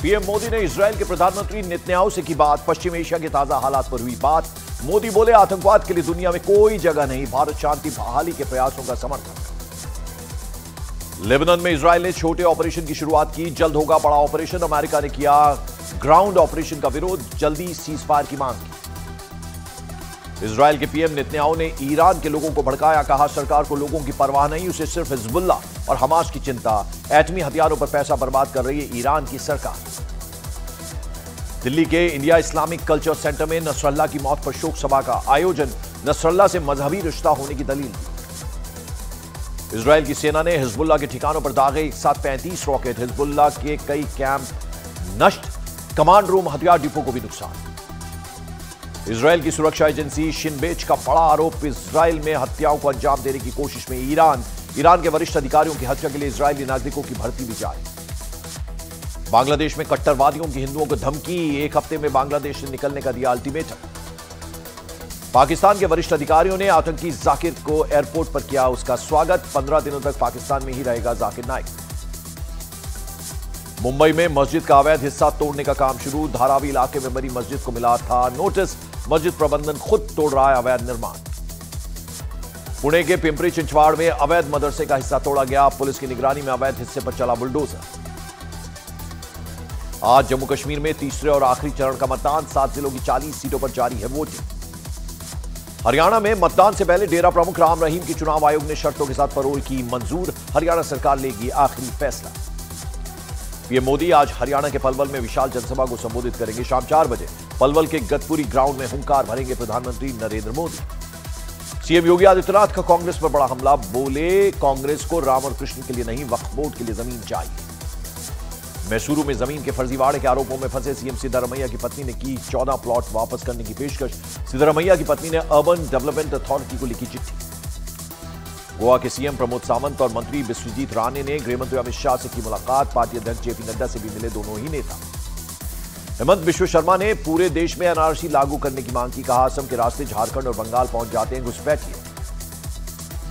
PM Modi ने Israel के प्रधानमंत्री नेतन्याहू से की बात। पश्चिम एशिया के ताजा हालात पर हुई बात। मोदी बोले, आतंकवाद के लिए दुनिया में कोई जगह नहीं। भारत शांति बहाली के प्रयासों का समर्थन। लेबनान में इजरायल ने छोटे ऑपरेशन की शुरुआत की। जल्द होगा बड़ा ऑपरेशन। अमेरिका ने किया ग्राउंड ऑपरेशन का विरोध। जल्दी सीजफायर की मांग की। इजरायल के पीएम नेतन्याहू ने ईरान के लोगों को भड़काया। कहा, सरकार को लोगों की परवाह नहीं, उसे सिर्फ हिजबुल्लाह और हमास की चिंता। एटमी हथियारों पर पैसा बर्बाद कर रही है ईरान की सरकार। दिल्ली के इंडिया इस्लामिक कल्चर सेंटर में नसरल्लाह की मौत पर शोक सभा का आयोजन। नसरल्लाह से मजहबी रिश्ता होने की दलील दी। इजरायल की सेना ने हिजबुल्लाह के ठिकानों पर दागे। एक साथ 35 रॉकेट। हिजबुल्लाह के कई कैंप नष्ट। कमांड रूम, हथियार डिपो को भी नुकसान। इजरायल की सुरक्षा एजेंसी शिनबेच का बड़ा आरोप। इजरायल में हत्याओं को अंजाम देने की कोशिश में ईरान के वरिष्ठ अधिकारियों की हत्या के लिए इजरायली नागरिकों की भर्ती भी जारी। बांग्लादेश में कट्टरवादियों की हिंदुओं को धमकी। एक हफ्ते में बांग्लादेश से निकलने का दिया अल्टीमेटम। पाकिस्तान के वरिष्ठ अधिकारियों ने आतंकी जाकिर को एयरपोर्ट पर किया उसका स्वागत। 15 दिनों तक पाकिस्तान में ही रहेगा जाकिर नाइक। मुंबई में मस्जिद का अवैध हिस्सा तोड़ने का काम शुरू। धारावी इलाके में बनी मस्जिद को मिला था नोटिस। मस्जिद प्रबंधन खुद तोड़ रहा है अवैध निर्माण। पुणे के पिंपरी चिंचवाड़ में अवैध मदरसे का हिस्सा तोड़ा गया। पुलिस की निगरानी में अवैध हिस्से पर चला बुलडोजर। आज जम्मू कश्मीर में तीसरे और आखिरी चरण का मतदान। 7 जिलों की 40 सीटों पर जारी है वोटिंग। हरियाणा में मतदान से पहले डेरा प्रमुख राम रहीम की चुनाव आयोग ने शर्तों के साथ पैरोल की मंजूर। हरियाणा सरकार लेगी आखिरी फैसला। पीएम मोदी आज हरियाणा के पलवल में विशाल जनसभा को संबोधित करेंगे। शाम 4 बजे पलवल के गतपुरी ग्राउंड में हुंकार भरेंगे प्रधानमंत्री नरेंद्र मोदी। सीएम योगी आदित्यनाथ का कांग्रेस पर बड़ा हमला। बोले, कांग्रेस को राम और कृष्ण के लिए नहीं, वक्फ बोर्ड के लिए जमीन चाहिए। मैसूरू में जमीन के फर्जीवाड़े के आरोपों में फंसे सीएम सिद्धारमैया की पत्नी ने की 14 प्लॉट वापस करने की पेशकश। सिद्धारमैया की पत्नी ने अर्बन डेवलपमेंट अथॉरिटी को लिखी चिट्ठी। गोवा के सीएम प्रमोद सावंत और मंत्री विश्वजीत राणे ने गृहमंत्री अमित शाह से की मुलाकात। पार्टी अध्यक्ष जेपी नड्डा से भी मिले दोनों ही नेता। हेमंत बिश्व शर्मा ने पूरे देश में एनआरसी लागू करने की मांग की। कहा, असम के रास्ते झारखंड और बंगाल पहुंच जाते हैं घुसपैठिए।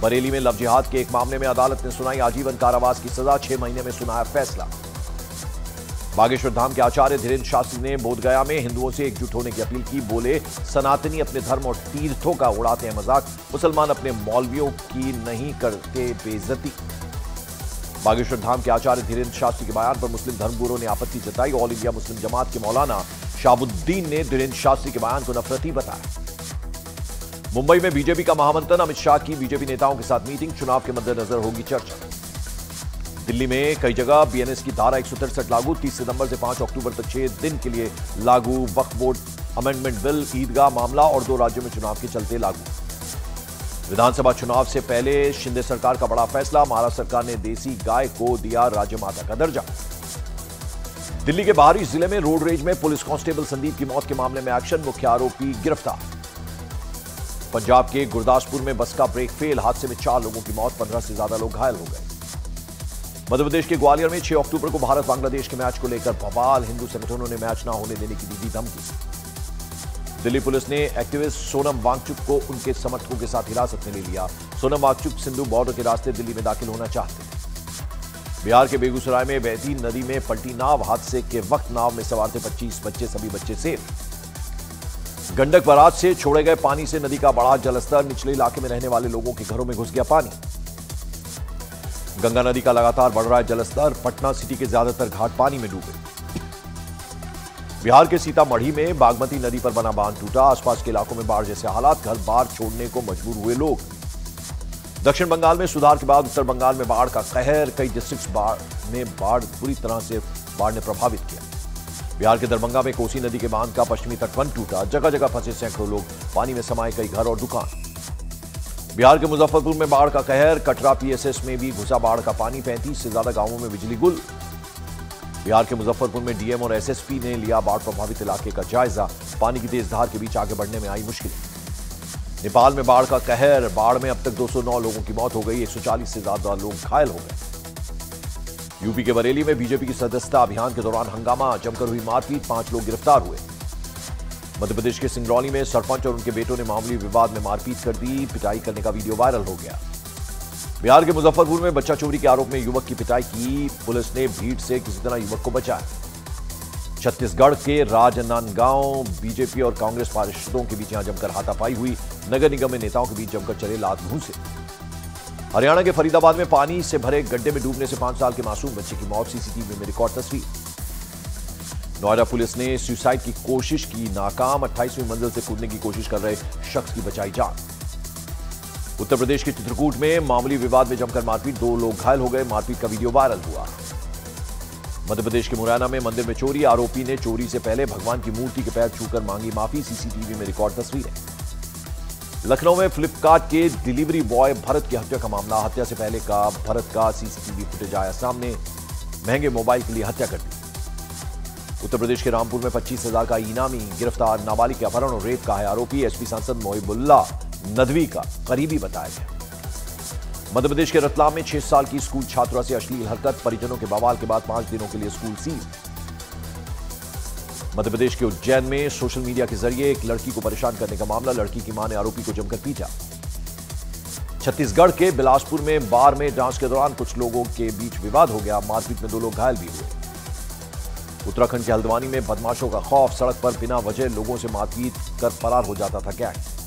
बरेली में लव जिहाद के एक मामले में अदालत ने सुनाई आजीवन कारावास की सजा। 6 महीने में सुनाया फैसला। बागेश्वर धाम के आचार्य धीरेन्द्र शास्त्री ने बोधगया में हिंदुओं से एकजुट होने की अपील की। बोले, सनातनी अपने धर्म और तीर्थों का उड़ाते हैं मजाक। मुसलमान अपने मौलवियों की नहीं करते बेइज्जती। बागेश्वर धाम के आचार्य धीरेन्द्र शास्त्री के बयान पर मुस्लिम धर्मगुरुओं ने आपत्ति जताई। ऑल इंडिया मुस्लिम जमात के मौलाना शाहबुद्दीन ने धीरेन्द्र शास्त्री के बयान को नफरती बताया। मुंबई में बीजेपी का महामंथन। अमित शाह की बीजेपी नेताओं के साथ मीटिंग। चुनाव के मद्देनजर होगी चर्चा। दिल्ली में कई जगह बीएनएस की धारा 163 लागू। 30 सितंबर से 5 अक्टूबर तक 6 दिन के लिए लागू। वक्फ बोर्ड अमेंडमेंट बिल, ईदगाह मामला और 2 राज्यों में चुनाव के चलते लागू। विधानसभा चुनाव से पहले शिंदे सरकार का बड़ा फैसला। महाराष्ट्र सरकार ने देसी गाय को दिया राज्यमाता का दर्जा। दिल्ली के बाहरी जिले में रोड रेज में पुलिस कांस्टेबल संदीप की मौत के मामले में एक्शन। मुख्य आरोपी गिरफ्तार। पंजाब के गुरदासपुर में बस का ब्रेक फेल। हादसे में 4 लोगों की मौत, 15 से ज्यादा लोग घायल हो गए। मध्य प्रदेश के ग्वालियर में 6 अक्टूबर को भारत बांग्लादेश के मैच को लेकर बवाल। हिंदू संगठनों ने मैच न होने देने की दी धमकी। दिल्ली पुलिस ने एक्टिविस्ट सोनम वांगचुक को उनके समर्थकों के साथ हिरासत में ले लिया। सोनम वांगचुक सिंधु बॉर्डर के रास्ते दिल्ली में दाखिल होना चाहते हैं। बिहार के बेगूसराय में बहती नदी में पलटी नाव। हादसे के वक्त नाव में सवार थे 25 बच्चे, सभी बच्चे सेफ। गंडक बराज से छोड़े गए पानी से नदी का बढ़ा जलस्तर। निचले इलाके में रहने वाले लोगों के घरों में घुस गया पानी। गंगा नदी का लगातार बढ़ रहा है जलस्तर। पटना सिटी के ज्यादातर घाट पानी में डूबे। बिहार के सीतामढ़ी में बागमती नदी पर बना बांध टूटा। आसपास के इलाकों में बाढ़ जैसे हालात। घर बार छोड़ने को मजबूर हुए लोग। दक्षिण बंगाल में सुधार के बाद उत्तर बंगाल में बाढ़ का कहर। कई डिस्ट्रिक्ट्स में बाढ़ बुरी तरह से बाढ़ ने प्रभावित किया। बिहार के दरभंगा में कोसी नदी के बांध का पश्चिमी तटबंध टूटा। जगह जगह फंसे सैकड़ों लोग। पानी में समाये कई घर और दुकान। बिहार के मुजफ्फरपुर में बाढ़ का कहर। कटरा पीएसएस में भी घुसा बाढ़ का पानी। 35 से ज्यादा गांवों में बिजली गुल। बिहार के मुजफ्फरपुर में डीएम और एसएसपी ने लिया बाढ़ प्रभावित इलाके का जायजा। पानी की तेज धार के बीच आगे बढ़ने में आई मुश्किल। नेपाल में बाढ़ का कहर। बाढ़ में अब तक 209 लोगों की मौत हो गई। 140 से ज्यादा लोग घायल हो गए। यूपी के बरेली में बीजेपी की सदस्यता अभियान के दौरान हंगामा। जमकर हुई मारपीट। 5 लोग गिरफ्तार हुए। मध्य प्रदेश के सिंगरौली में सरपंच और उनके बेटों ने मामूली विवाद में मारपीट कर दी। पिटाई करने का वीडियो वायरल हो गया। बिहार के मुजफ्फरपुर में बच्चा चोरी के आरोप में युवक की पिटाई की। पुलिस ने भीड़ से किसी तरह युवक को बचाया। छत्तीसगढ़ के राजनांदगांव बीजेपी और कांग्रेस पार्षदों के बीच यहां जमकर हाथापाई हुई। नगर निगम में नेताओं के बीच जमकर चले लात घूंसे। हरियाणा के फरीदाबाद में पानी से भरे गड्ढे में डूबने से 5 साल के मासूम बच्चे की मौत, सीसीटीवी में रिकॉर्ड तस्वीर। नोएडा पुलिस ने सुसाइड की कोशिश की नाकाम, 28वीं मंजिल से कूदने की कोशिश कर रहे शख्स की बचाई जान। उत्तर प्रदेश के चित्रकूट में मामूली विवाद में जमकर मारपीट, 2 लोग घायल हो गए। मारपीट का वीडियो वायरल हुआ। मध्य प्रदेश के मुरैना में मंदिर में चोरी, आरोपी ने चोरी से पहले भगवान की मूर्ति के पैर छूकर मांगी माफी, सीसीटीवी में रिकॉर्ड तस्वीरें। लखनऊ में फ्लिपकार्ट के डिलीवरी बॉय भरत की हत्या का मामला, हत्या से पहले का भरत का सीसीटीवी फुटेज आया सामने, महंगे मोबाइल के लिए हत्या कर दी। उत्तर प्रदेश के रामपुर में 25,000 का इनामी गिरफ्तार, नाबालिग के अपहरण और रेप का है आरोपी, एसपी सांसद मोहिबुल्लाह नदवी का करीबी बताया गया। मध्य प्रदेश के रतलाम में 6 साल की स्कूल छात्रा से अश्लील हरकत, परिजनों के बवाल के बाद 5 दिनों के लिए स्कूल सील। मध्य प्रदेश के उज्जैन में सोशल मीडिया के जरिए एक लड़की को परेशान करने का मामला, लड़की की मां ने आरोपी को जमकर पीटा। छत्तीसगढ़ के बिलासपुर में बार में जांच के दौरान कुछ लोगों के बीच विवाद हो गया, मारपीट में 2 लोग घायल भी हुए। उत्तराखंड के हल्द्वानी में बदमाशों का खौफ, सड़क पर बिना वजह लोगों से मारपीट कर फरार हो जाता था गैंग।